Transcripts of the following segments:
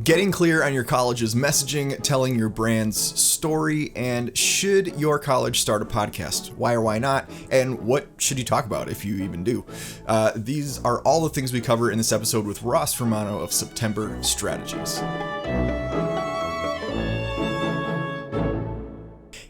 Getting clear on your college's messaging, telling your brand's story, and should your college start a podcast? Why or why not? And what should you talk about if you even do? These are all the things we cover in this episode with Ross Romano of September Strategies.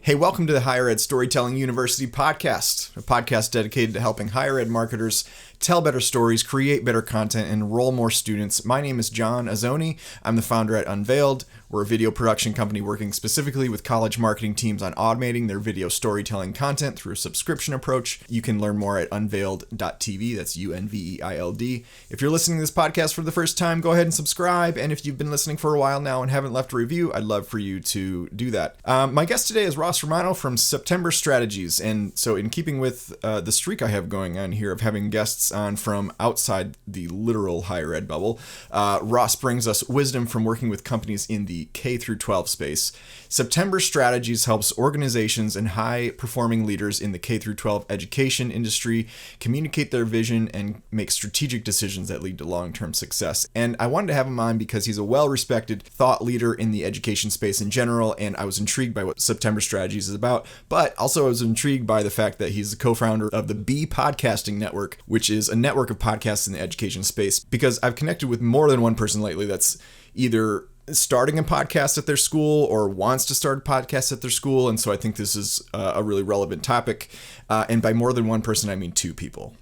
Hey, welcome to the Higher Ed Storytelling University podcast, a podcast dedicated to helping higher ed marketers tell better stories, create better content, and enroll more students. My name is John Azzoni. I'm the founder at Unveiled. We're a video production company working specifically with college marketing teams on automating their video storytelling content through a subscription approach. You can learn more at unveiled.tv. That's Unveiled. If you're listening to this podcast for the first time, go ahead and subscribe. And if you've been listening for a while now and haven't left a review, I'd love for you to do that. My guest today is Ross Romano from September Strategies. And so in keeping with the streak I have going on here of having guests on from outside the literal higher ed bubble, Ross brings us wisdom from working with companies in the K through 12 space. September Strategies helps organizations and high-performing leaders in the K through 12 education industry communicate their vision and make strategic decisions that lead to long-term success. And I wanted to have him on because he's a well-respected thought leader in the education space in general, and I was intrigued by what September Strategies is about, but also I was intrigued by the fact that he's the co-founder of the B Podcasting Network, which is a network of podcasts in the education space, because I've connected with more than one person lately that's either starting a podcast at their school or wants to start a podcast at their school. And so I think this is a really relevant topic. And by more than one person, I mean two people.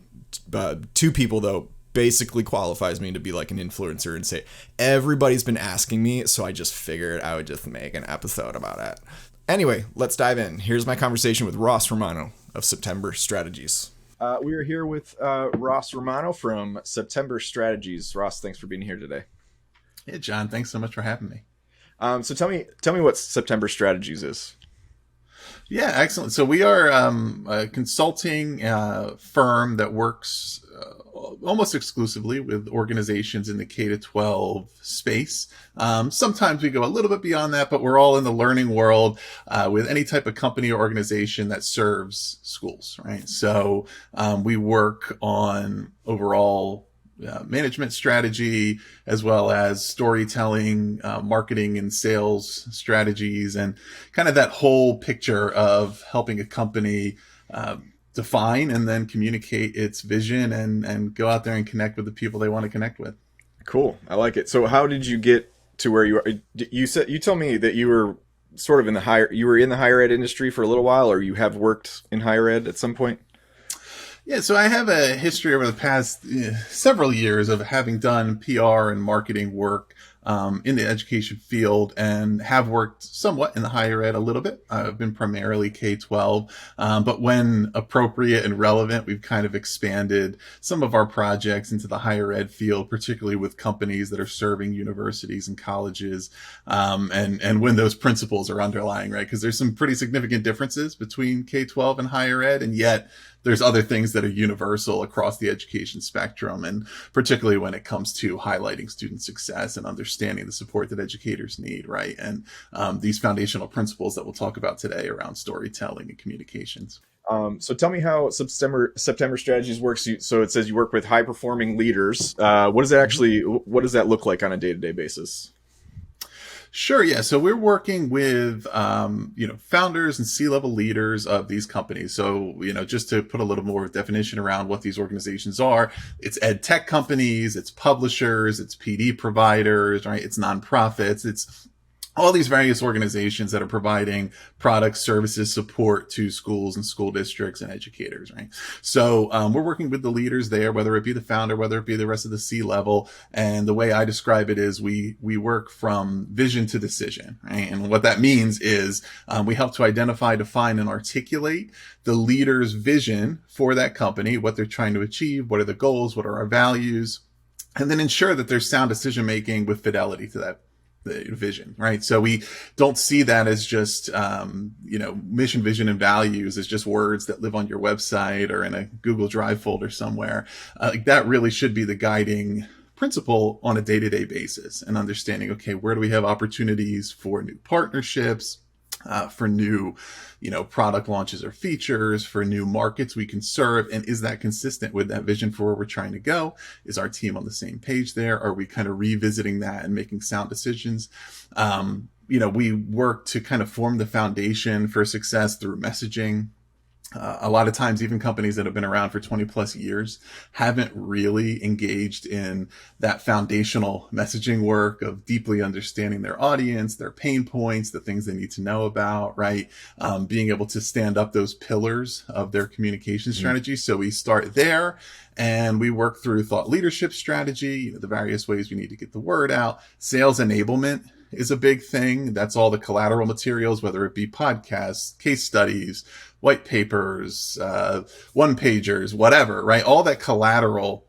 Two people, though, basically qualifies me to be like an influencer and say, everybody's been asking me, so I just figured I would just make an episode about it. Anyway, let's dive in. Here's my conversation with Ross Romano of September Strategies. We are here with Ross Romano from September Strategies. Ross, thanks for being here today. Hey, John, thanks so much for having me. So tell me what September Strategies is. Yeah, excellent. So we are a consulting firm that works almost exclusively with organizations in the K-12 space. Sometimes we go a little bit beyond that, but we're all in the learning world with any type of company or organization that serves schools, right? So we work on overall management strategy, as well as storytelling, marketing and sales strategies, and kind of that whole picture of helping a company define and then communicate its vision and go out there and connect with the people they want to connect with. Cool. I like it. So how did you get to where you are? You told me that you were sort of in the higher ed industry for a little while, or you have worked in higher ed at some point? Yeah, so I have a history over the past several years of having done PR and marketing work in the education field, and have worked somewhat in the higher ed a little bit. I've been primarily K-12, but when appropriate and relevant, we've kind of expanded some of our projects into the higher ed field, particularly with companies that are serving universities and colleges, and when those principles are underlying, right? Because there's some pretty significant differences between K-12 and higher ed, and yet there's other things that are universal across the education spectrum, and particularly when it comes to highlighting student success and understanding the support that educators need, right? And these foundational principles that we'll talk about today around storytelling and communications. So tell me how September Strategies works. So it says you work with high-performing leaders. What does that look like on a day-to-day basis? Sure. Yeah. So we're working with, founders and C-level leaders of these companies. So, just to put a little more definition around what these organizations are, it's ed tech companies, it's publishers, it's PD providers, right? It's nonprofits, it's all these various organizations that are providing products, services, support to schools and school districts and educators, right? So we're working with the leaders there, whether it be the founder, whether it be the rest of the C-level. And the way I describe it is we work from vision to decision, right? And what that means is we help to identify, define, and articulate the leader's vision for that company, what they're trying to achieve, what are the goals, what are our values, and then ensure that there's sound decision-making with fidelity to that the vision, right? So we don't see that as just, mission, vision, and values as just words that live on your website or in a Google Drive folder somewhere. That really should be the guiding principle on a day-to-day basis, and understanding, okay, where do we have opportunities for new partnerships? for new, product launches or features, for new markets we can serve. And is that consistent with that vision for where we're trying to go? Is our team on the same page there? Are we kind of revisiting that and making sound decisions? We work to kind of form the foundation for success through messaging. A lot of times, even companies that have been around for 20 plus years haven't really engaged in that foundational messaging work of deeply understanding their audience, their pain points, the things they need to know about, right? Being able to stand up those pillars of their communication strategy. So we start there and we work through thought leadership strategy, the various ways we need to get the word out. Sales enablement is a big thing. That's all the collateral materials, whether it be podcasts, case studies, white papers, one-pagers, whatever, right? All that collateral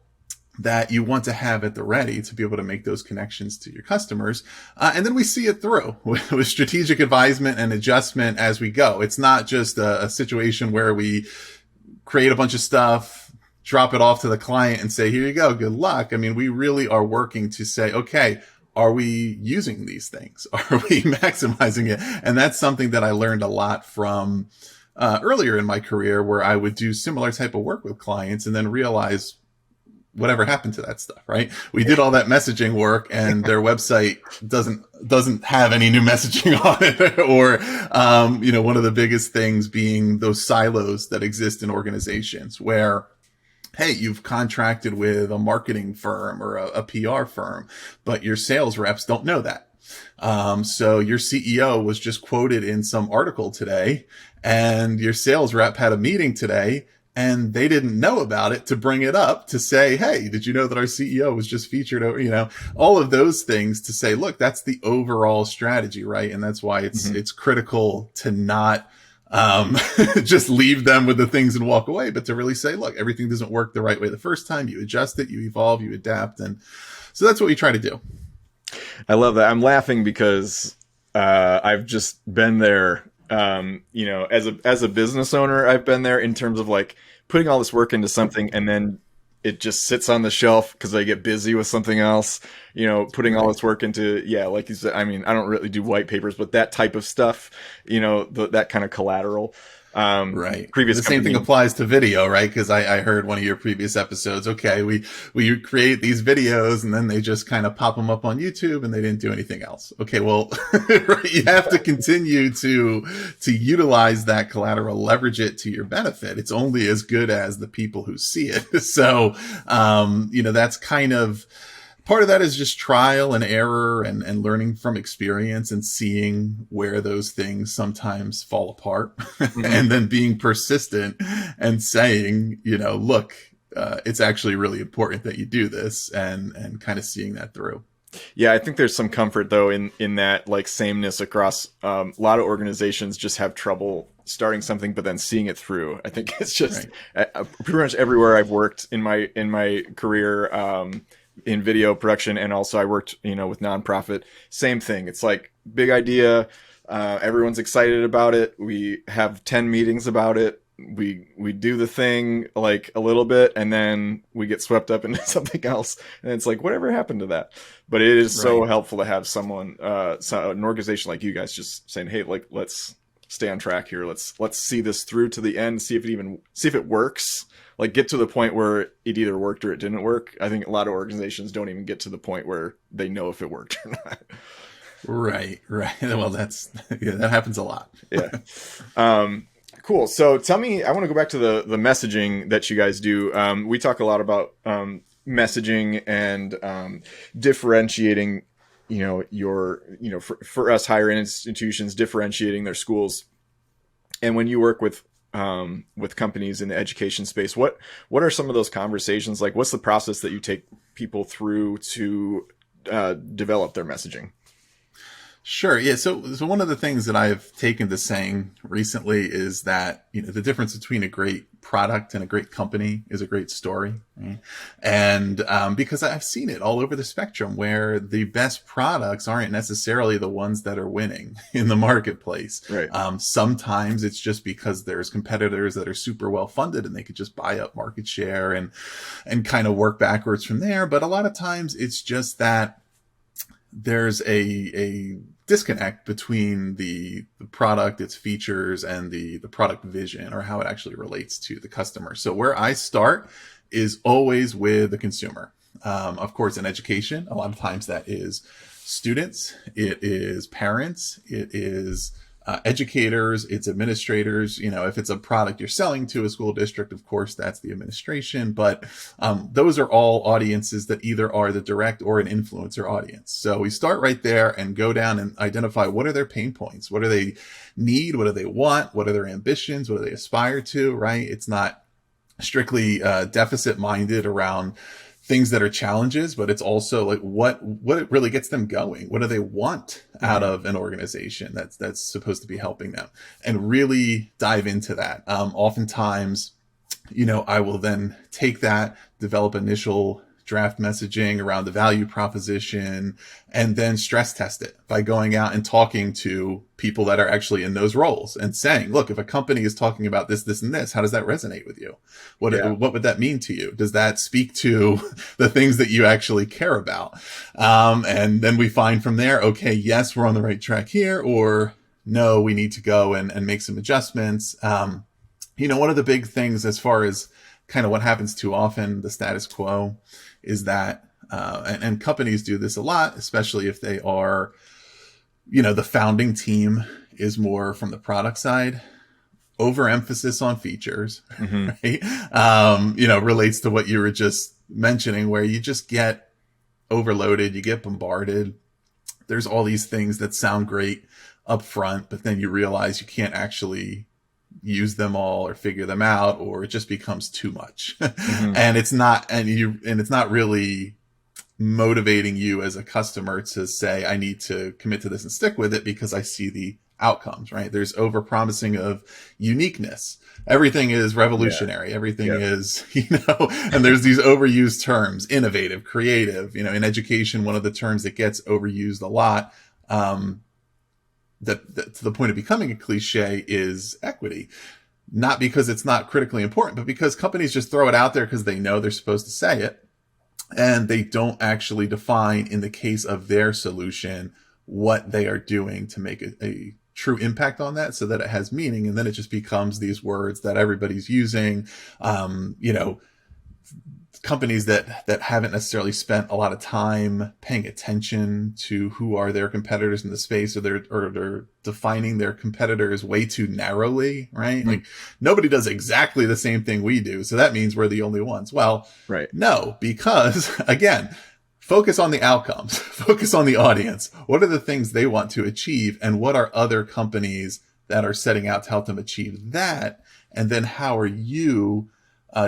that you want to have at the ready to be able to make those connections to your customers. And then we see it through with strategic advisement and adjustment as we go. It's not just a situation where we create a bunch of stuff, drop it off to the client and say, here you go, good luck. I mean, we really are working to say, okay, are we using these things? Are we maximizing it? And that's something that I learned a lot from earlier in my career, where I would do similar type of work with clients and then realize whatever happened to that stuff, right? We did all that messaging work and their website doesn't have any new messaging on it. Or, one of the biggest things being those silos that exist in organizations where, hey, you've contracted with a marketing firm or a PR firm, but your sales reps don't know that. So your CEO was just quoted in some article today, and your sales rep had a meeting today and they didn't know about it to bring it up to say, hey, did you know that our CEO was just featured over, all of those things to say, look, that's the overall strategy, right? And that's why it's critical to not just leave them with the things and walk away, but to really say, look, everything doesn't work the right way the first time. You adjust it, you evolve, you adapt. And so that's what we try to do. I love that. I'm laughing because I've just been there. As a business owner, I've been there in terms of like putting all this work into something and then it just sits on the shelf because I get busy with something else, putting all this work into, like you said, I mean, I don't really do white papers, but that type of stuff, that kind of collateral. Right. The same thing applies to video, right? Because I heard one of your previous episodes. Okay, we create these videos and then they just kind of pop them up on YouTube and they didn't do anything else. Okay, well, you have to continue to utilize that collateral, leverage it to your benefit. It's only as good as the people who see it. So, that's kind of part of that is just trial and error and learning from experience and seeing where those things sometimes fall apart and then being persistent and saying, look, it's actually really important that you do this and kind of seeing that through. Yeah, I think there's some comfort though in that like sameness across a lot of organizations just have trouble starting something but then seeing it through. I think it's just pretty much everywhere I've worked in my career, in video production, and also I worked, with nonprofit. Same thing. It's like big idea. Everyone's excited about it. We have 10 meetings about it. We do the thing like a little bit, and then we get swept up into something else. And it's like, whatever happened to that? But it is so helpful to have someone, an organization like you guys, just saying, hey, like let's stay on track here. Let's see this through to the end. See if it works. Like get to the point where it either worked or it didn't work. I think a lot of organizations don't even get to the point where they know if it worked or not. Right. Well, that happens a lot. Yeah. Cool. So tell me, I want to go back to the messaging that you guys do. We talk a lot about messaging and differentiating, for us higher institutions, differentiating their schools. And when you work with companies in the education space, what are some of those conversations like? What's the process that you take people through to develop their messaging? Sure. Yeah. So one of the things that I've taken to saying recently is that, the difference between a great product and a great company is a great story. Right? And, because I've seen it all over the spectrum where the best products aren't necessarily the ones that are winning in the marketplace. Right. Sometimes it's just because there's competitors that are super well funded and they could just buy up market share and kind of work backwards from there. But a lot of times it's just that there's a disconnect between the product, its features, and the product vision, or how it actually relates to the customer. So where I start is always with the consumer. Of course, in education, a lot of times that is students, it is parents, it is educators, it's administrators. If it's a product you're selling to a school district, of course, that's the administration. But those are all audiences that either are the direct or an influencer audience. So we start right there and go down and identify what are their pain points? What do they need? What do they want? What are their ambitions? What do they aspire to, right? It's not strictly deficit minded around things that are challenges, but it's also like what it really gets them going. What do they want out of an organization that's supposed to be helping them, and really dive into that. Oftentimes, I will then take that, develop initial draft messaging around the value proposition, and then stress test it by going out and talking to people that are actually in those roles and saying, look, if a company is talking about this, this, and this, how does that resonate with you? What would that mean to you? Does that speak to the things that you actually care about? And then we find from there, okay, yes, we're on the right track here, or no, we need to go and make some adjustments. One of the big things as far as kind of what happens too often, the status quo, is that, and companies do this a lot, especially if they are, the founding team is more from the product side, overemphasis on features, right? Relates to what you were just mentioning, where you just get overloaded, you get bombarded. There's all these things that sound great up front, but then you realize you can't actually use them all or figure them out, or it just becomes too much. And it's not really motivating you as a customer to say, I need to commit to this and stick with it because I see the outcomes, right? There's over promising of uniqueness. Everything is revolutionary. Everything is, and there's these overused terms, innovative, creative. In education, one of the terms that gets overused a lot, that to the point of becoming a cliche, is equity. Not because it's not critically important, but because companies just throw it out there because they know they're supposed to say it. And they don't actually define, in the case of their solution, what they are doing to make a true impact on that, so that it has meaning. And then it just becomes these words that everybody's using. Companies that haven't necessarily spent a lot of time paying attention to who are their competitors in the space, or they're defining their competitors way too narrowly, right? Like, nobody does exactly the same thing we do, so that means we're the only ones. Well, right. No, because again, focus on the outcomes, focus on the audience. What are the things they want to achieve, and what are other companies that are setting out to help them achieve that? And then how are you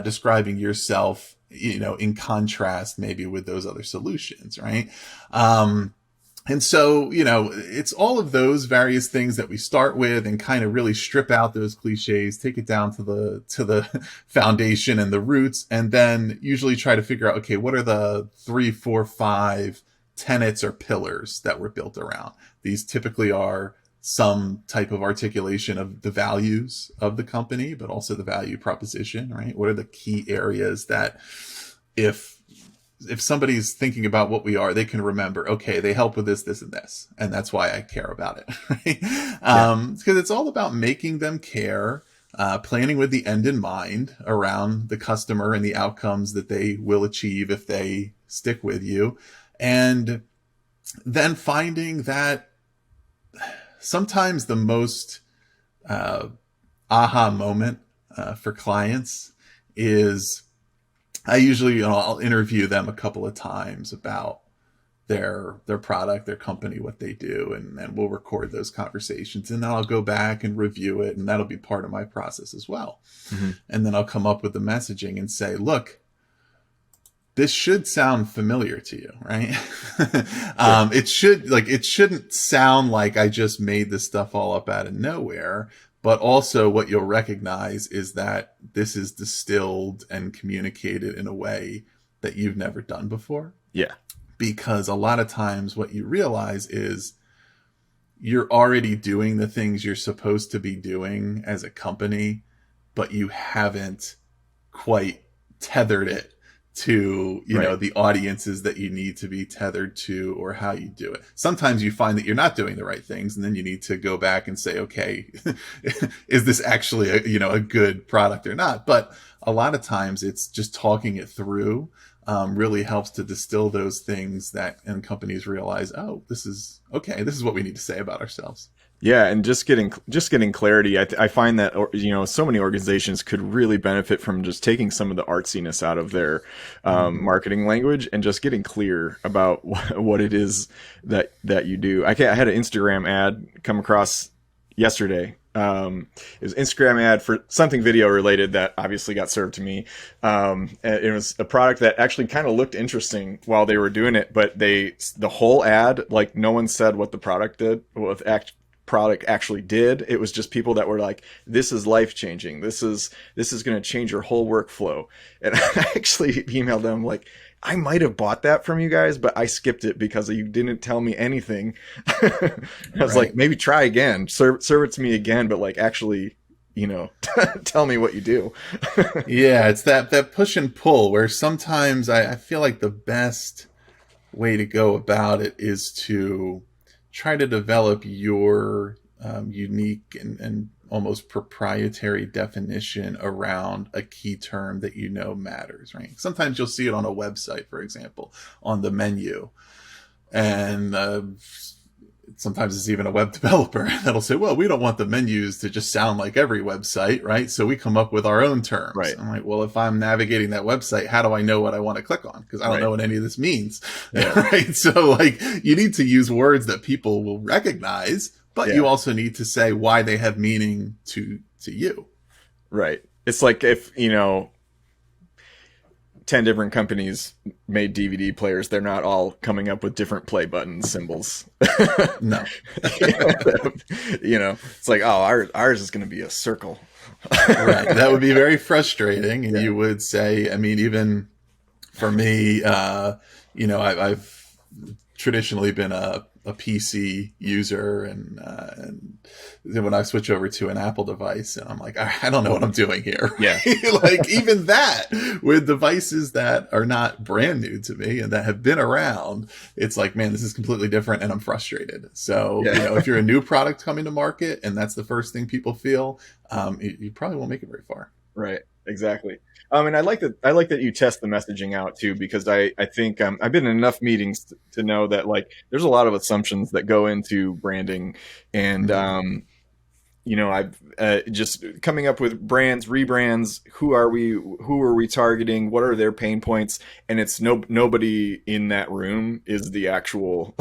describing yourself, in contrast maybe with those other solutions, right? And so, it's all of those various things that we start with and kind of really strip out those cliches, take it down to the foundation and the roots, and then usually try to figure out, okay, what are the 3, 4, 5 tenets or pillars that we're built around? These typically are some type of articulation of the values of the company, but also the value proposition, right? What are the key areas that if somebody's thinking about what we are, they can remember, okay, they help with this, this, and this, and that's why I care about it, right? Because it's all about making them care, planning with the end in mind around the customer and the outcomes that they will achieve if they stick with you. And then finding that sometimes the most aha moment for clients is, I'll interview them a couple of times about their product, their company, what they do, and we'll record those conversations, and then I'll go back and review it, and that'll be part of my process as well. And then I'll come up with the messaging and say, look, this should sound familiar to you, right? It shouldn't sound like I just made this stuff all up out of nowhere, but also what you'll recognize is that this is distilled and communicated in a way that you've never done before. Yeah. Because a lot of times what you realize is you're already doing the things you're supposed to be doing as a company, but you haven't quite tethered it to, the audiences that you need to be tethered to, or how you do it. Sometimes you find that you're not doing the right things, and then you need to go back and say, okay, is this actually a good product or not? But a lot of times it's just talking it through, really helps to distill those things and companies realize, oh, this is what we need to say about ourselves. Yeah, and just getting clarity. I find that so many organizations could really benefit from just taking some of the artsiness out of their marketing language and just getting clear about what it is that you do. I had an Instagram ad come across yesterday. It was an Instagram ad for something video related that obviously got served to me. It was a product that actually kind of looked interesting while they were doing it, but the whole ad, like, no one said what the product actually did. It was just people that were like, this is life changing. This is going to change your whole workflow. And I actually emailed them like, I might have bought that from you guys, but I skipped it because you didn't tell me anything. I was like, maybe try again, serve it to me again, but like, actually, tell me what you do. Yeah. It's that push and pull where sometimes I feel like the best way to go about it is to try to develop your unique and almost proprietary definition around a key term that matters, right? Sometimes you'll see it on a website, for example, on the menu. And sometimes it's even a web developer that'll say, well, we don't want the menus to just sound like every website, right? So we come up with our own terms. Right. I'm like, well, if I'm navigating that website, how do I know what I want to click on? Because I don't know what any of this means. Yeah. Right. So like, you need to use words that people will recognize, but you also need to say why they have meaning to you. Right. It's like if, 10 different companies made DVD players, they're not all coming up with different play button symbols. No. It's like, oh, ours is going to be a circle. Right. That would be very frustrating. And you would say, I mean, even for me, I've traditionally been a PC user, and then when I switch over to an Apple device, and I'm like, I don't know what I'm doing here. Yeah. Like even that with devices that are not brand new to me and that have been around, it's like, man, this is completely different, and I'm frustrated. So, if you're a new product coming to market and that's the first thing people feel, you probably won't make it very far. Right. Exactly. And I like that you test the messaging out too, because I think I've been in enough meetings to know that like there's a lot of assumptions that go into branding, and I've just coming up with brands, rebrands. Who are we targeting? What are their pain points? And it's nobody in that room is the actual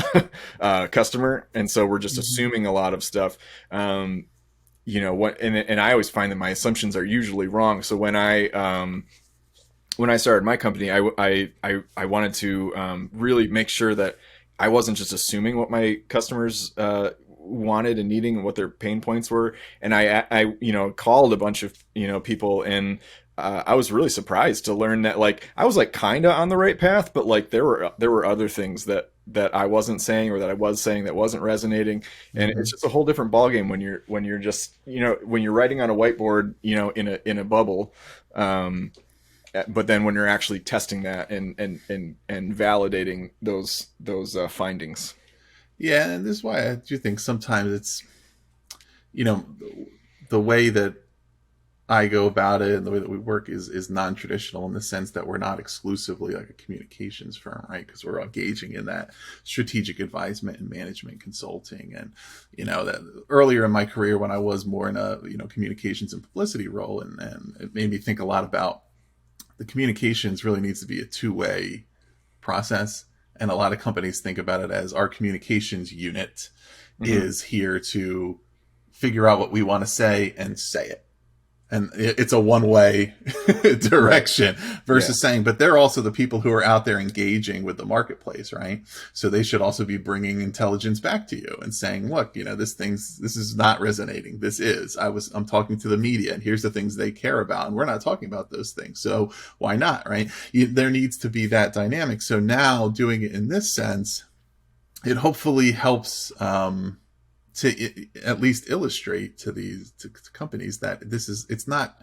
customer, and so we're just assuming a lot of stuff. And I always find that my assumptions are usually wrong. So when I started my company, I wanted to really make sure that I wasn't just assuming what my customers wanted and needing and what their pain points were. And I called a bunch of people, and I was really surprised to learn that like I was like kind of on the right path, but like there were other things that I wasn't saying, or that I was saying that wasn't resonating. And it's just a whole different ballgame when you're just, when you're writing on a whiteboard, in a bubble. But then when you're actually testing that and validating those findings. Yeah. And this is why I do think sometimes it's, the way that I go about it and the way that we work is non-traditional in the sense that we're not exclusively like a communications firm, right? Because we're engaging in that strategic advisement and management consulting. And, that earlier in my career when I was more in a, communications and publicity role, and it made me think a lot about the communications really needs to be a two-way process. And a lot of companies think about it as our communications unit is here to figure out what we want to say and say it. And it's a one-way direction versus saying, but they're also the people who are out there engaging with the marketplace, right? So they should also be bringing intelligence back to you and saying, look, this is not resonating. This is, I'm talking to the media, and here's the things they care about. And we're not talking about those things. So why not, right? There needs to be that dynamic. So now doing it in this sense, it hopefully helps, to at least illustrate to these to companies that it's not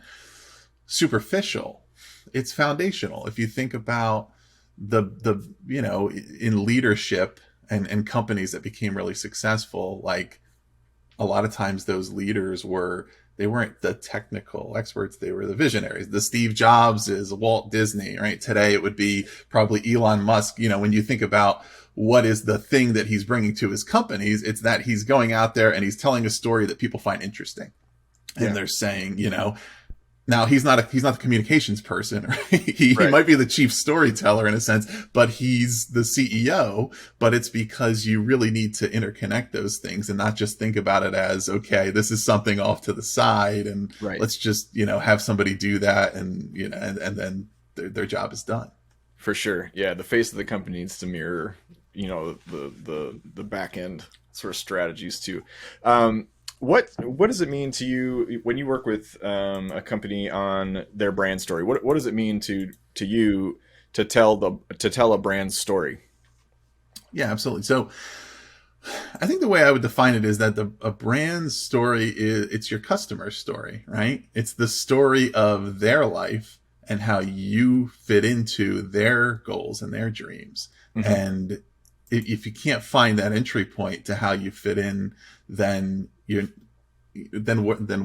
superficial, it's foundational. If you think about the in leadership and companies that became really successful, like a lot of times those leaders they weren't the technical experts, they were the visionaries. The Steve Jobs is Walt Disney, right? Today it would be probably Elon Musk. When you think about what is the thing that he's bringing to his companies, it's that he's going out there and he's telling a story that people find interesting. And they're saying, now he's not the communications person, right? He might be the chief storyteller in a sense, but he's the CEO. But it's because you really need to interconnect those things and not just think about it as, okay, this is something off to the side and let's just, have somebody do that and, and then their job is done. For sure. Yeah. The face of the company needs to mirror, the back end sort of strategies too. What does it mean to you when you work with a company on their brand story? What does it mean to you to tell a brand story? Yeah, absolutely. So I think the way I would define it is that a brand story it's your customer's story, right? It's the story of their life and how you fit into their goals and their dreams. Mm-hmm. And if you can't find that entry point to how you fit in, then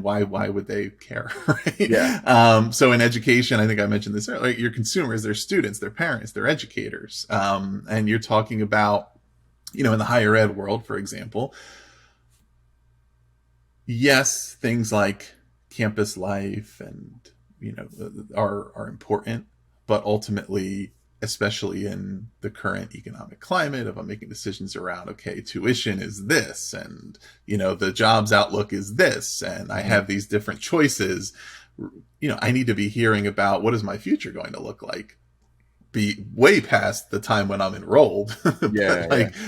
why would they care, right? Yeah. So in education, I think I mentioned this earlier, your consumers, their students, their parents, their educators. And you're talking about, in the higher ed world, for example, yes, things like campus life and, are important, but ultimately, especially in the current economic climate of making decisions around, okay, tuition is this, and, the jobs outlook is this, and I have these different choices. I need to be hearing about what is my future going to look like, be way past the time when I'm enrolled.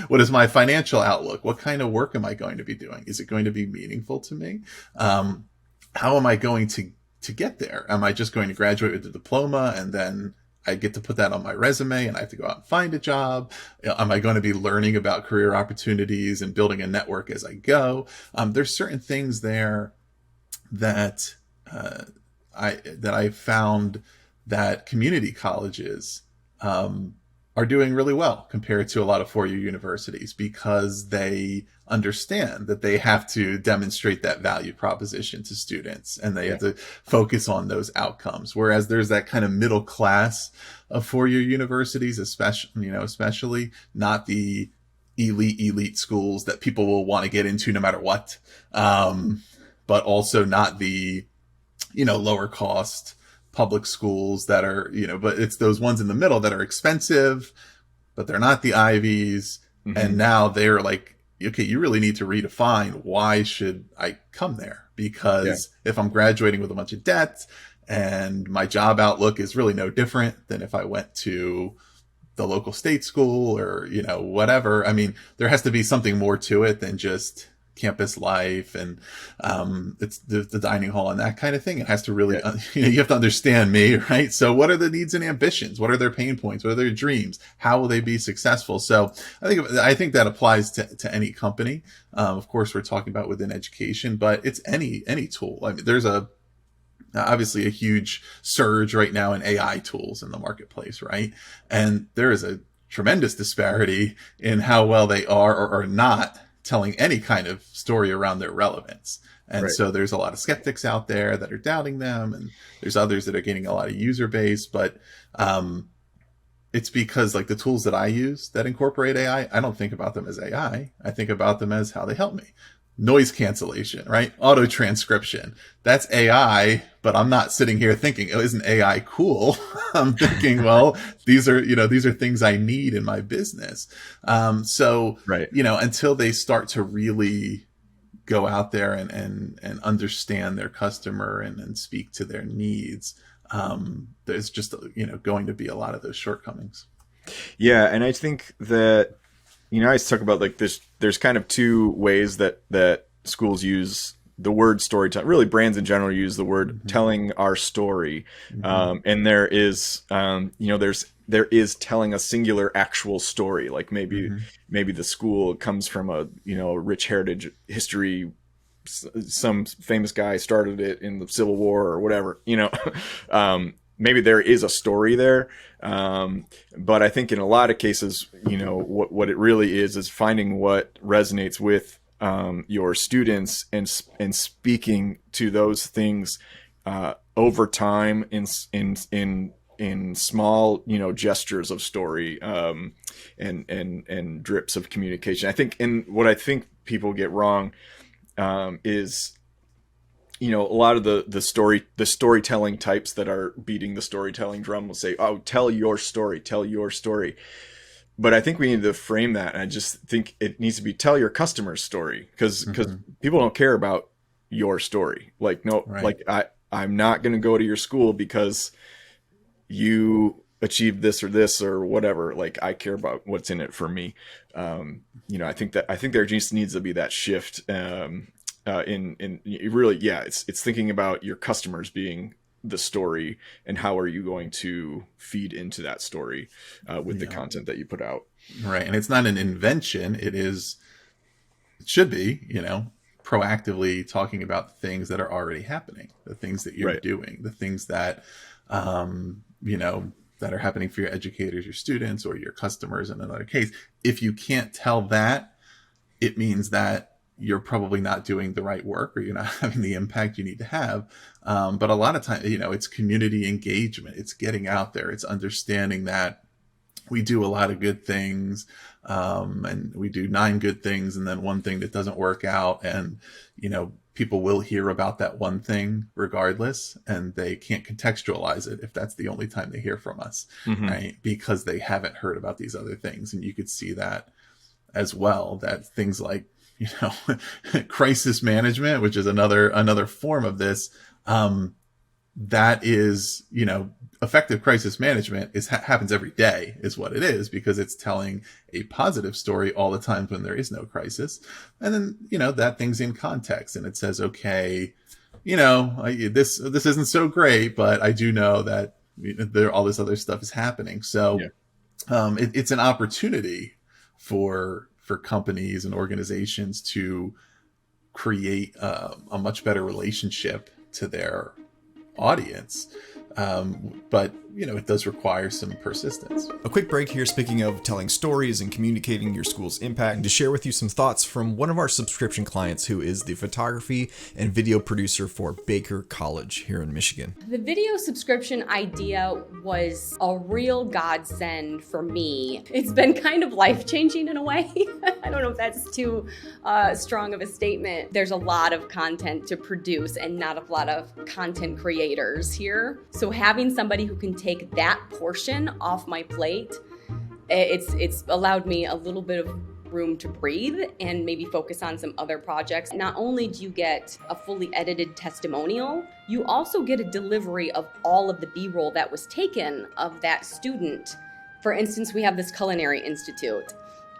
What is my financial outlook? What kind of work am I going to be doing? Is it going to be meaningful to me? How am I going to get there? Am I just going to graduate with a diploma and then I get to put that on my resume and I have to go out and find a job? Am I going to be learning about career opportunities and building a network as I go? There's certain things there that I found that community colleges are doing really well compared to a lot of four-year universities, because they understand that they have to demonstrate that value proposition to students and they have to focus on those outcomes. Whereas there's that kind of middle class of four-year universities, especially not the elite schools that people will want to get into no matter what. But also not the, lower cost public schools that are, but it's those ones in the middle that are expensive, but they're not the Ivies. Mm-hmm. And now they're like, okay, you really need to redefine why should I come there? Because if I'm graduating with a bunch of debt and my job outlook is really no different than if I went to the local state school or, whatever. I mean, there has to be something more to it than just campus life and it's the dining hall and that kind of thing. It has to really, you have to understand me, right? So what are the needs and ambitions? What are their pain points? What are their dreams? How will they be successful? So I think that applies to any company. Of course, we're talking about within education, but it's any tool. I mean, there's obviously a huge surge right now in AI tools in the marketplace, right? And there is a tremendous disparity in how well they are or are not telling any kind of story around their relevance. And so there's a lot of skeptics out there that are doubting them. And there's others that are getting a lot of user base, but, it's because like the tools that I use that incorporate AI, I don't think about them as AI. I think about them as how they help me. Noise cancellation, right? Auto transcription. That's AI, but I'm not sitting here thinking, oh, isn't AI cool? I'm thinking, well, these are things I need in my business. Until they start to really go out there and understand their customer and speak to their needs, there's just, going to be a lot of those shortcomings. Yeah. And I think that, I talk about like this, there's kind of two ways that schools use the word storytelling. Really, brands in general use the word telling our story. And there is, there is telling a singular actual story. Like maybe the school comes from a rich heritage history. Some famous guy started it in the Civil War or whatever, maybe there is a story there. But I think in a lot of cases, what it really is finding what resonates with your students and speaking to those things over time in small, gestures of story and drips of communication. What I think people get wrong is, a lot of the storytelling types that are beating the storytelling drum will say, "Oh, tell your story, tell your story." But I think we need to frame that. And I just think it needs to be tell your customer's story, because people don't care about your story. Like, no, right. Like I'm not going to go to your school because you achieved this or whatever. Like, I care about what's in it for me. I think there just needs to be that shift. It's thinking about your customers being the story, and how are you going to feed into that story with the content that you put out. Right. And it's not an invention. It should be, proactively talking about things that are already happening, the things that you're doing, the things that, that are happening for your educators, your students, or your customers in another case. If you can't tell that, it means that you're probably not doing the right work, or you're not having the impact you need to have. But a lot of times, it's community engagement. It's getting out there. It's understanding that we do a lot of good things, and we do 9 good things, and then one thing that doesn't work out. And, people will hear about that one thing regardless, and they can't contextualize it if that's the only time they hear from us, right? Because they haven't heard about these other things. And you could see that as well, that things like, crisis management, which is another form of this, that is, effective crisis management happens every day is what it is, because it's telling a positive story all the times when there is no crisis. And then, that thing's in context, and it says, okay, this isn't so great, but I do know that all this other stuff is happening. So it's an opportunity for companies and organizations to create a much better relationship to their audience. But, it does require some persistence. A quick break here, speaking of telling stories and communicating your school's impact, and to share with you some thoughts from one of our subscription clients who is the photography and video producer for Baker College here in Michigan. The video subscription idea was a real godsend for me. It's been kind of life-changing in a way. I don't know if that's too strong of a statement. There's a lot of content to produce and not a lot of content creators here. So having somebody who can take that portion off my plate, it's allowed me a little bit of room to breathe and maybe focus on some other projects. Not only do you get a fully edited testimonial, you also get a delivery of all of the B-roll that was taken of that student. For instance, we have this Culinary Institute.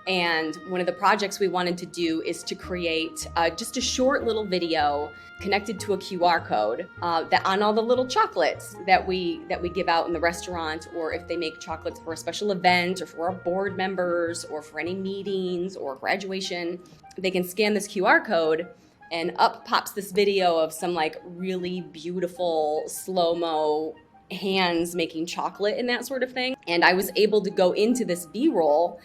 And one of the projects we wanted to do is to create just a short little video connected to a QR code that on all the little chocolates that we give out in the restaurant, or if they make chocolates for a special event or for our board members or for any meetings or graduation, they can scan this QR code and up pops this video of some like really beautiful slow-mo hands making chocolate and that sort of thing. And I was able to go into this B-roll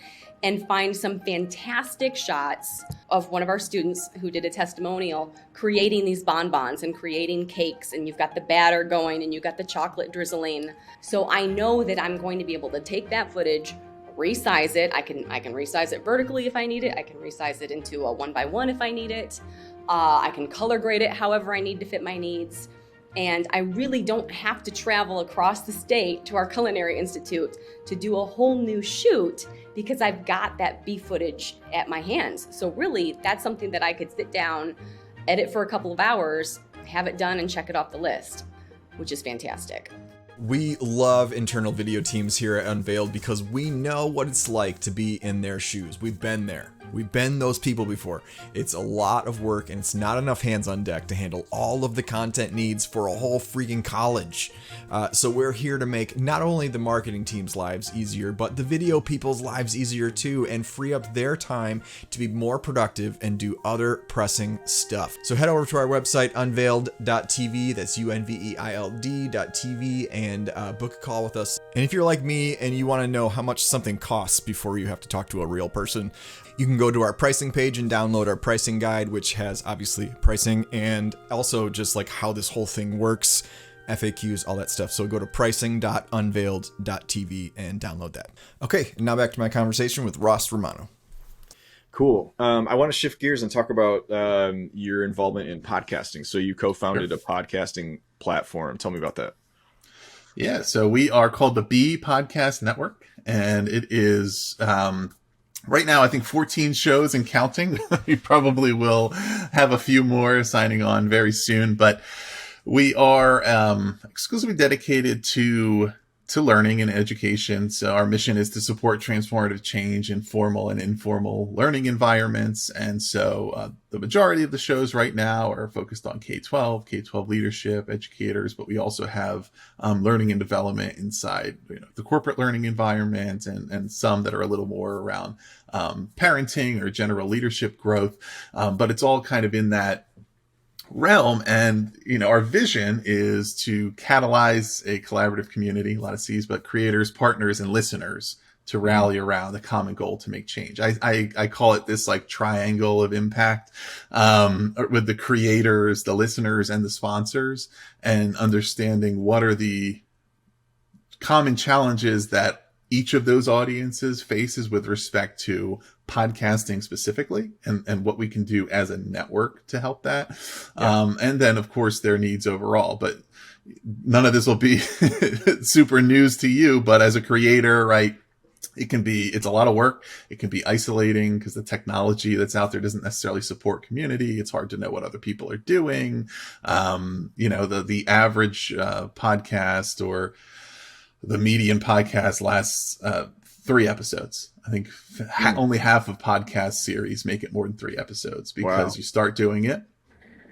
and find some fantastic shots of one of our students who did a testimonial creating these bonbons and creating cakes, and you've got the batter going and you've got the chocolate drizzling. So I know that I'm going to be able to take that footage, resize it. I can resize it vertically if I need it. I can resize it into a 1x1 if I need it. I can color grade it however I need to fit my needs. And I really don't have to travel across the state to our Culinary Institute to do a whole new shoot, because I've got that B footage at my hands. So really, that's something that I could sit down, edit for a couple of hours, have it done, and check it off the list, which is fantastic. We love internal video teams here at Unveiled because we know what it's like to be in their shoes. We've been there. We've been those people before. It's a lot of work and it's not enough hands on deck to handle all of the content needs for a whole freaking college. So we're here to make not only the marketing team's lives easier, but the video people's lives easier too, and free up their time to be more productive and do other pressing stuff. So head over to our website, unveiled.tv, that's unveild.tv, and book a call with us. And if you're like me and you want to know how much something costs before you have to talk to a real person, you can go to our pricing page and download our pricing guide, which has obviously pricing and also just like how this whole thing works, FAQs, all that stuff. So go to pricing.unveiled.tv and download that. Okay, now back to my conversation with Ross Romano. Cool. I want to shift gears and talk about your involvement in podcasting. So you co-founded a podcasting platform. Tell me about that. Yeah, so we are called the B Podcast Network, and it is right now, I think 14 shows and counting. We probably will have a few more signing on very soon, but we are exclusively dedicated to learning and education. So our mission is to support transformative change in formal and informal learning environments. And so the majority of the shows right now are focused on K-12, K-12 leadership, educators, but we also have learning and development inside the corporate learning environment, and some that are a little more around parenting or general leadership growth. But it's all kind of in that realm. And, our vision is to catalyze a collaborative community, a lot of C's, but creators, partners, and listeners to rally around the common goal to make change. I call it this like triangle of impact, with the creators, the listeners, and the sponsors, and understanding what are the common challenges that each of those audiences faces with respect to podcasting specifically, and what we can do as a network to help that. Yeah. And then of course their needs overall, but none of this will be super news to you, but as a creator, right? It's a lot of work. It can be isolating because the technology that's out there doesn't necessarily support community. It's hard to know what other people are doing. The average podcast or the median podcast lasts 3 episodes. I think only half of podcast series make it more than 3 episodes, because you start doing it,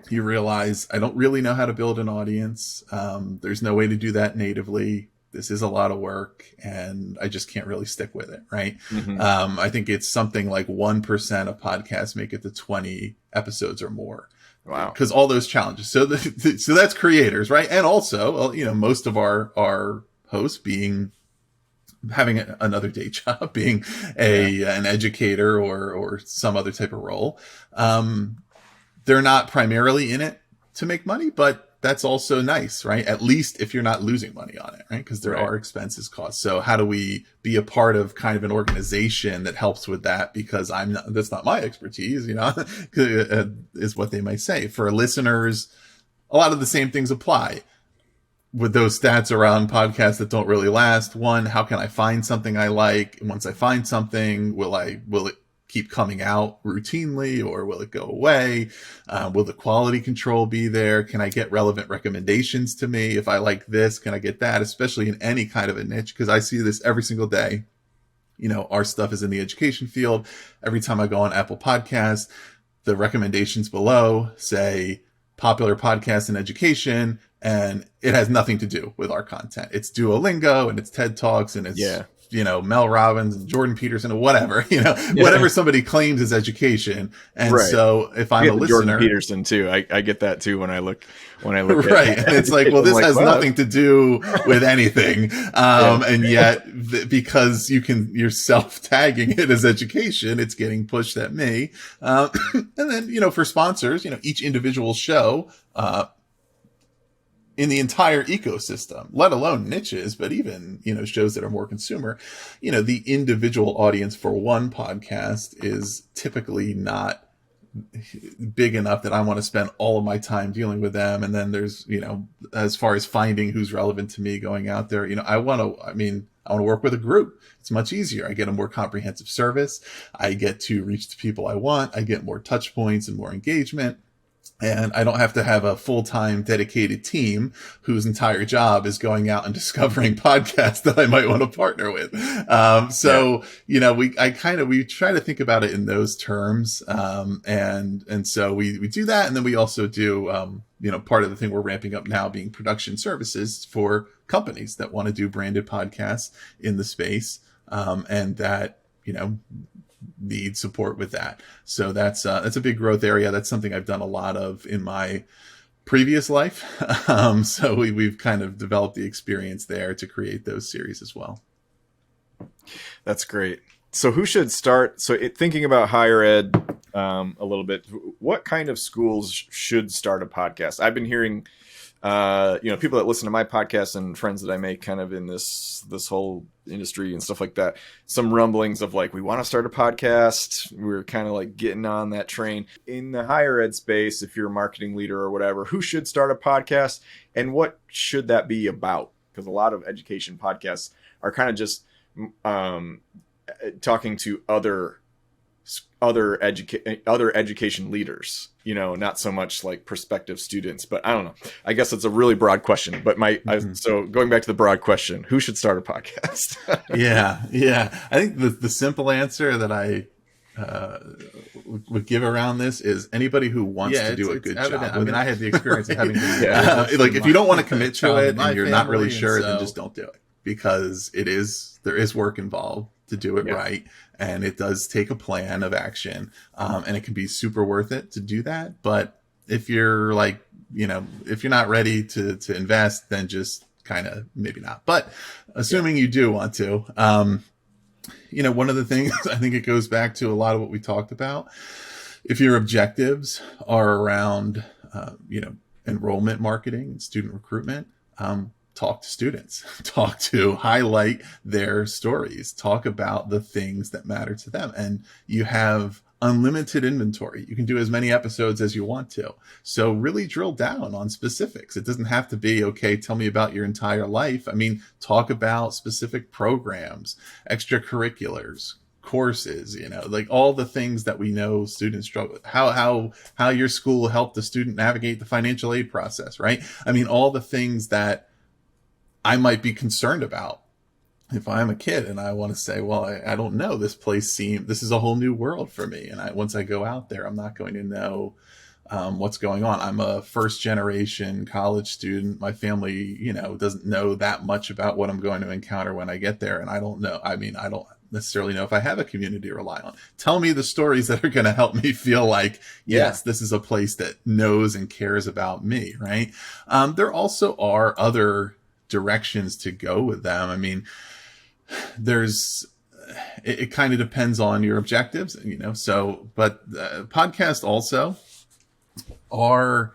you realize I don't really know how to build an audience. There's no way to do that natively. This is a lot of work, and I just can't really stick with it, right? Mm-hmm. I think it's something like 1% of podcasts make it to 20 episodes or more. Wow. Because all those challenges. So so that's creators, right? And also, most of our hosts having another day job, being an educator or some other type of role. They're not primarily in it to make money, but that's also nice, right? At least if you're not losing money on it, right? Because there are expenses, costs. So how do we be a part of kind of an organization that helps with that? Because that's not my expertise, is what they might say. For listeners, a lot of the same things apply. With those stats around podcasts that don't really last, one, how can I find something I like? And once I find something, will it keep coming out routinely, or will it go away? Will the quality control be there? Can I get relevant recommendations to me? If I like this, can I get that? Especially in any kind of a niche, because I see this every single day. Our stuff is in the education field. Every time I go on Apple Podcasts, the recommendations below say popular podcast in education, and it has nothing to do with our content. It's Duolingo, and it's TED Talks, and it's, Mel Robbins and Jordan Peterson or whatever, whatever somebody claims is education. And so if I'm a listener, Jordan Peterson too, I get that too when I look right. And it's like, well, this has nothing to do with anything. And yet because you're self-tagging it as education, it's getting pushed at me. And then, for sponsors, each individual show, in the entire ecosystem, let alone niches, but even, shows that are more consumer, the individual audience for one podcast is typically not big enough that I want to spend all of my time dealing with them. And then there's, as far as finding who's relevant to me going out there, I want to work with a group. It's much easier. I get a more comprehensive service. I get to reach the people I want. I get more touch points and more engagement. And I don't have to have a full-time dedicated team whose entire job is going out and discovering podcasts that I might want to partner with. You know, we try to think about it in those terms. And so we do that. And then we also do, you know, part of the thing we're ramping up now being production services for companies that want to do branded podcasts in the space. And that, you know, need support with that. So that's a big growth area. That's something I've done a lot of in my previous life. So we've kind of developed the experience there to create those series as well. That's great. So who should start? So thinking about higher ed a little bit, what kind of schools should start a podcast? I've been hearing, you know, people that listen to my podcast and friends that I make kind of in this whole industry and stuff like that, some rumblings of like, we want to start a podcast. We're kind of like getting on that train. In the higher ed space, if you're a marketing leader or whatever, who should start a podcast and what should that be about? Because a lot of education podcasts are kind of just talking to other education leaders, you know, not so much like prospective students, but I don't know. I guess it's a really broad question, but so going back to the broad question, who should start a podcast? Yeah. I think the simple answer that I would give around this is anybody who wants to do a good job. I mean, I had the experience of having to like, if you don't want to commit to it and you're not really sure, then just don't do it, because there is work involved to do it right. And it does take a plan of action. And it can be super worth it to do that. But if you're like, you know, if you're not ready to invest, then just kind of maybe not. But assuming you do want to, you know, one of the things, I think it goes back to a lot of what we talked about. If your objectives are around, you know, enrollment marketing and student recruitment, talk to students, highlight their stories, talk about the things that matter to them. And you have unlimited inventory. You can do as many episodes as you want to. So really drill down on specifics. It doesn't have to be, okay, tell me about your entire life. I mean, talk about specific programs, extracurriculars, courses, you know, like all the things that we know students struggle with, how your school helped the student navigate the financial aid process, right? I mean, all the things that I might be concerned about if I'm a kid and I want to say, well, I don't know, this is a whole new world for me. And once I go out there, I'm not going to know what's going on. I'm a first generation college student. My family, you know, doesn't know that much about what I'm going to encounter when I get there. And I don't know. I mean, I don't necessarily know if I have a community to rely on. Tell me the stories that are going to help me feel like, yes, this is a place that knows and cares about me. Right. There also are other directions to go with them. I mean, it kind of depends on your objectives, you know, so, but podcasts also are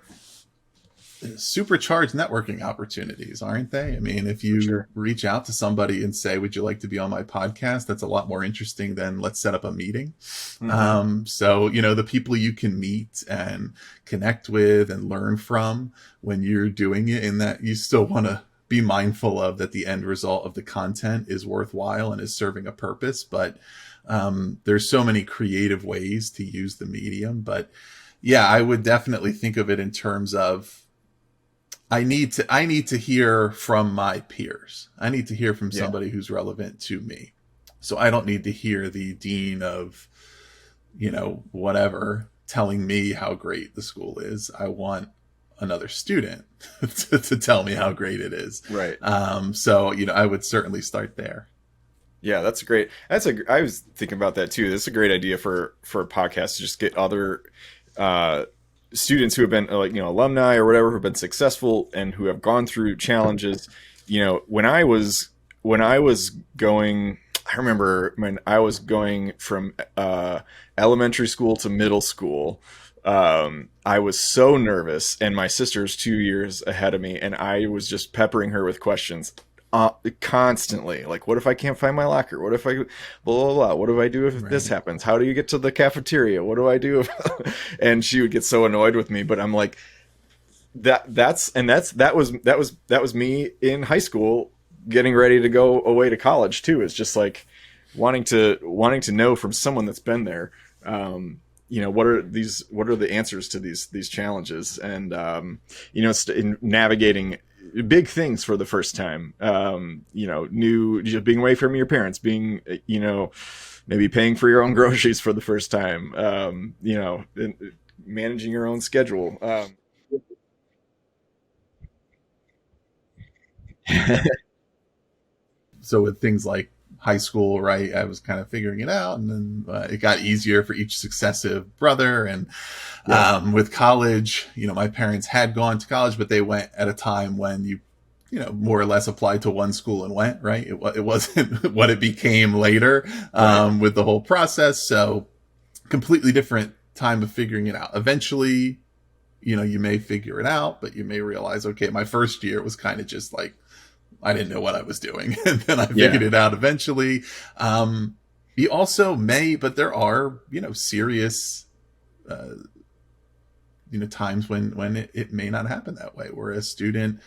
supercharged networking opportunities, aren't they? I mean, if you reach out to somebody and say, would you like to be on my podcast? That's a lot more interesting than let's set up a meeting. Mm-hmm. So, you know, the people you can meet and connect with and learn from when you're doing it, in that you still want to be mindful of that the end result of the content is worthwhile and is serving a purpose. But there's so many creative ways to use the medium. But yeah, I would definitely think of it in terms of, I need to hear from my peers. I need to hear from somebody who's relevant to me. So I don't need to hear the dean of, you know, whatever telling me how great the school is. I want another student to tell me how great it is. Right. So, you know, I would certainly start there. Yeah, that's great. I was thinking about that too. That's a great idea for a podcast, to just get other students who have been, like, you know, alumni or whatever, who've been successful and who have gone through challenges. You know, when I was going, I remember when I was going from elementary school to middle school, I was so nervous, and my sister's 2 years ahead of me, and I was just peppering her with questions constantly. Like, what if I can't find my locker? What if I blah, blah, blah. What do I do if this happens? How do you get to the cafeteria? What do I do if and she would get so annoyed with me, but I'm like, that was me in high school getting ready to go away to college too. It's just like wanting to know from someone that's been there. what are the answers to these challenges, and in navigating big things for the first time, new, just being away from your parents, being, maybe paying for your own groceries for the first time, and managing your own schedule. So with things like high school, right, I was kind of figuring it out, and then it got easier for each successive brother. And with college, my parents had gone to college, but they went at a time when you more or less applied to one school and went, right. It wasn't what it became later, with the whole process. So completely different time of figuring it out. Eventually, you may figure it out, but you may realize, okay, my first year was kind of just like, I didn't know what I was doing. And then I figured it out eventually. You also may, but there are, serious, times when it may not happen that way, where a student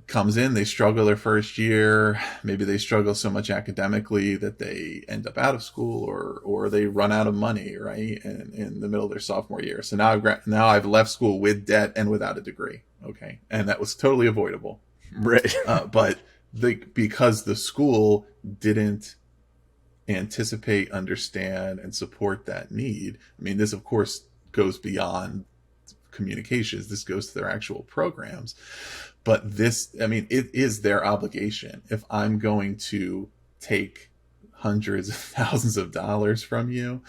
comes in, they struggle their first year. Maybe they struggle so much academically that they end up out of school, or they run out of money, right, in the middle of their sophomore year. So now I've left school with debt and without a degree. Okay. And that was totally avoidable. Right. But because the school didn't anticipate, understand, and support that need. I mean, this of course goes beyond communications. This goes to their actual programs. But it is their obligation. If I'm going to take hundreds of thousands of dollars from you,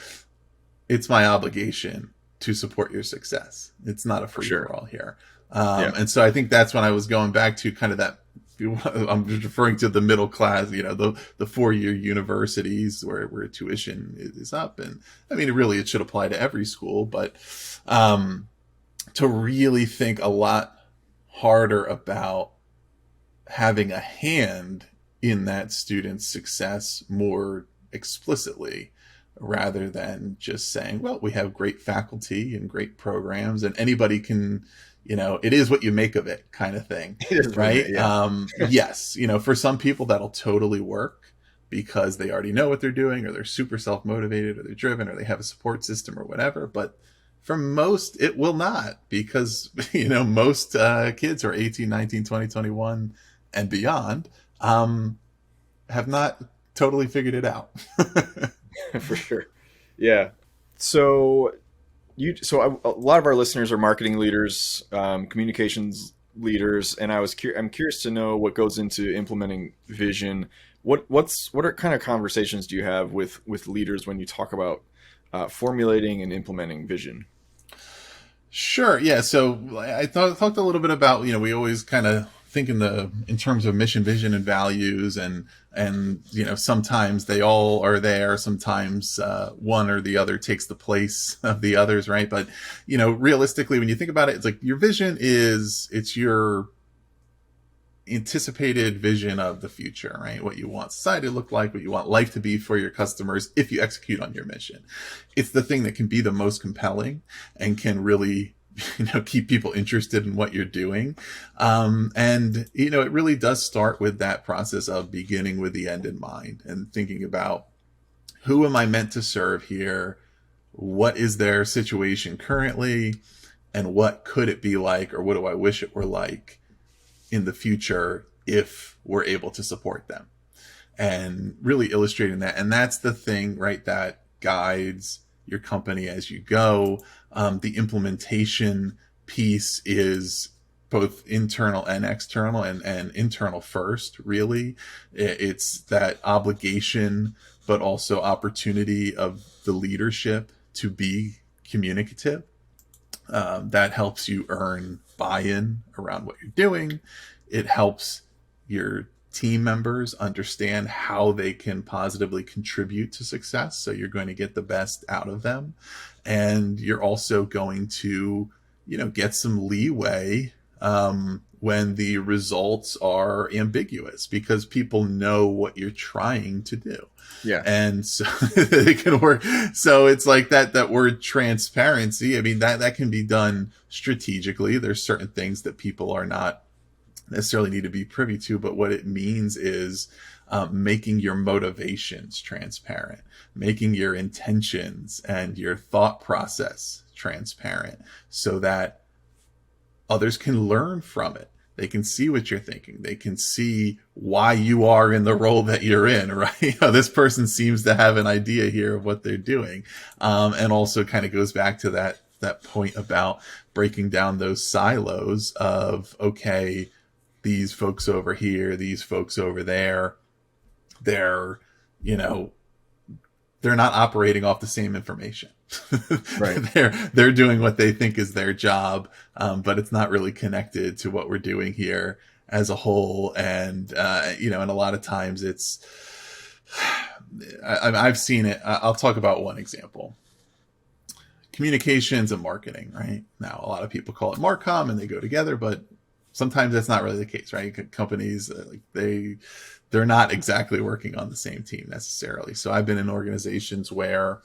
it's my obligation to support your success. It's not a free for all here. And so I think that's when I was going back to kind of that, I'm just referring to the middle class, the 4-year universities where tuition is up. And it should apply to every school, but to really think a lot harder about having a hand in that student's success more explicitly, rather than just saying, well, we have great faculty and great programs and anybody can, it is what you make of it kind of thing. Right. Yes. For some people that'll totally work because they already know what they're doing, or they're super self-motivated, or they're driven, or they have a support system or whatever. But for most, it will not, because, most kids are 18, 19, 20, 21 and beyond, have not totally figured it out. For sure. Yeah. So a lot of our listeners are marketing leaders, communications leaders, and I'm curious to know what goes into implementing vision. What are kind of conversations do you have with leaders when you talk about formulating and implementing vision? Sure. Yeah. So I talked a little bit about, we always kind of think in terms of mission, vision, and values, and sometimes they all are there. Sometimes one or the other takes the place of the others, right? But realistically, when you think about it, it's like your vision it's your anticipated vision of the future, right? What you want society to look like, what you want life to be for your customers if you execute on your mission. It's the thing that can be the most compelling and can really keep people interested in what you're doing. And it really does start with that process of beginning with the end in mind and thinking about, who am I meant to serve here? What is their situation currently? And what could it be like, or what do I wish it were like in the future if we're able to support them? And really illustrating that. And that's the thing, right, that guides your company as you go. The implementation piece is both internal and external, and internal first, really. It's that obligation, but also opportunity of the leadership to be communicative. That helps you earn buy-in around what you're doing. It helps your team members understand how they can positively contribute to success. So you're going to get the best out of them. And you're also going to, get some leeway when the results are ambiguous, because people know what you're trying to do. Yeah. And so it can work. So it's like that word transparency. That can be done strategically. There's certain things that people are not necessarily need to be privy to, but what it means is making your motivations transparent, making your intentions and your thought process transparent so that others can learn from it. They can see what you're thinking. They can see why you are in the role that you're in, right? This person seems to have an idea here of what they're doing. And also kind of goes back to that point about breaking down those silos of, okay, these folks over here, these folks over there, they're not operating off the same information. Right. They're doing what they think is their job, but it's not really connected to what we're doing here as a whole. And and a lot of times I've seen it. I'll talk about one example. Communications and marketing, right? Now, a lot of people call it Marcom and they go together, but sometimes that's not really the case, right? Companies, they're not exactly working on the same team necessarily. So I've been in organizations where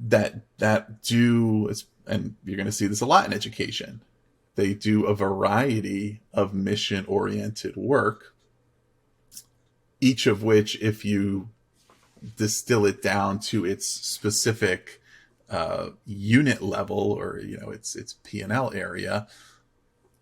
that do, and you're going to see this a lot in education, they do a variety of mission-oriented work, each of which, if you distill it down to its specific unit level or its P&L area,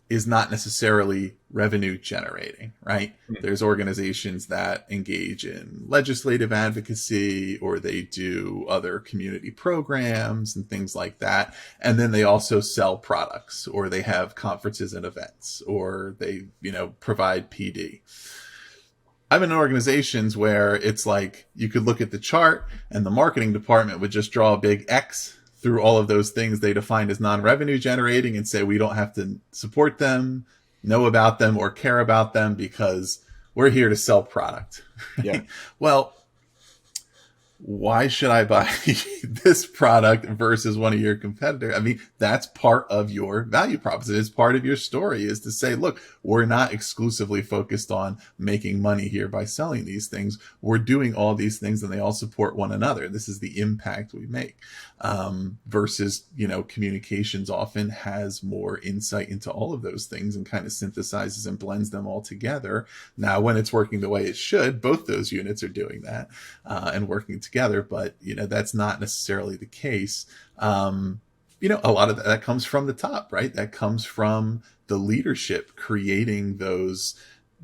is not necessarily revenue generating, right? Mm-hmm. There's organizations that engage in legislative advocacy, or they do other community programs and things like that. And then they also sell products, or they have conferences and events, or they, provide PD. I'm in organizations where it's like, you could look at the chart and the marketing department would just draw a big X through all of those things they defined as non-revenue generating and say, we don't have to support them, know about them, or care about them because we're here to sell product. Yeah. Well, why should I buy this product versus one of your competitors? I mean, that's part of your value proposition. It's part of your story, is to say, look, we're not exclusively focused on making money here by selling these things. We're doing all these things and they all support one another. This is the impact we make. Versus, communications often has more insight into all of those things and kind of synthesizes and blends them all together. Now, when it's working the way it should, both those units are doing that and working together, but that's not necessarily the case. A lot of that comes from the top, right? That comes from the leadership creating those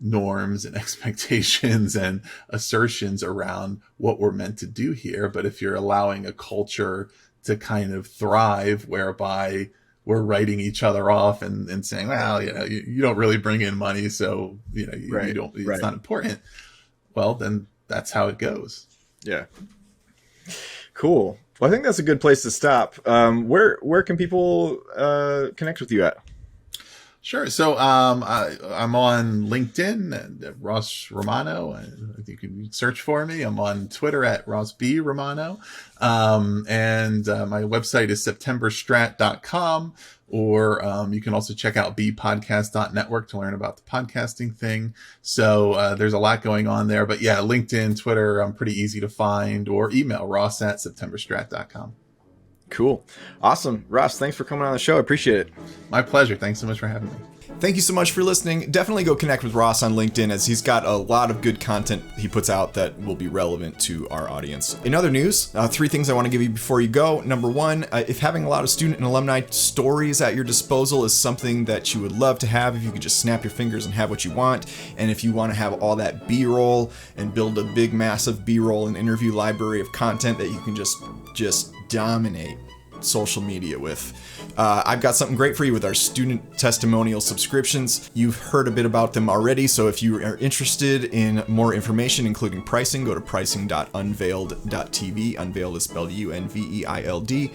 norms and expectations and assertions around what we're meant to do here. But if you're allowing a culture to kind of thrive whereby we're writing each other off and saying, well, you don't really bring in money, so you don't, it's not important. Well, then that's how it goes. Yeah. Cool. Well, I think that's a good place to stop. Where can people connect with you at? Sure. So I'm on LinkedIn, Ross Romano. You can search for me. I'm on Twitter at Ross B. Romano. And my website is septemberstrat.com. Or you can also check out bpodcast.network to learn about the podcasting thing. So there's a lot going on there. But yeah, LinkedIn, Twitter, I'm pretty easy to find. Or email ross@septemberstrat.com. Cool. Awesome. Ross, thanks for coming on the show. I appreciate it. My pleasure. Thanks so much for having me. Thank you so much for listening. Definitely go connect with Ross on LinkedIn, as he's got a lot of good content he puts out that will be relevant to our audience. In other news, 3 things I want to give you before you go. Number 1, if having a lot of student and alumni stories at your disposal is something that you would love to have, if you could just snap your fingers and have what you want, and if you want to have all that B-roll and build a big, massive B-roll and interview library of content that you can just dominate social media with, I've got something great for you with our student testimonial subscriptions. You've heard a bit about them already, so if you are interested in more information, including pricing, go to pricing.unveiled.tv. Unveiled is spelled UNVEILD.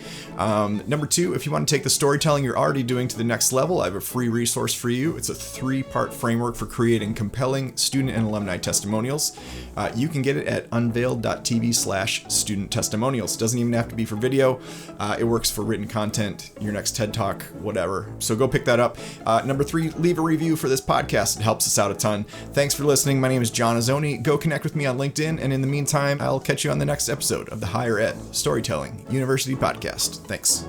Number 2, if you want to take the storytelling you're already doing to the next level, I have a free resource for you. It's a 3-part framework for creating compelling student and alumni testimonials. You can get it at unveiled.tv/student testimonials. Doesn't even have to be for video. It works for written content, your next TED Talk, whatever. So go pick that up. Number 3, leave a review for this podcast. It helps us out a ton. Thanks for listening. My name is John Azzoni. Go connect with me on LinkedIn. And in the meantime, I'll catch you on the next episode of the Higher Ed Storytelling University Podcast. Thanks.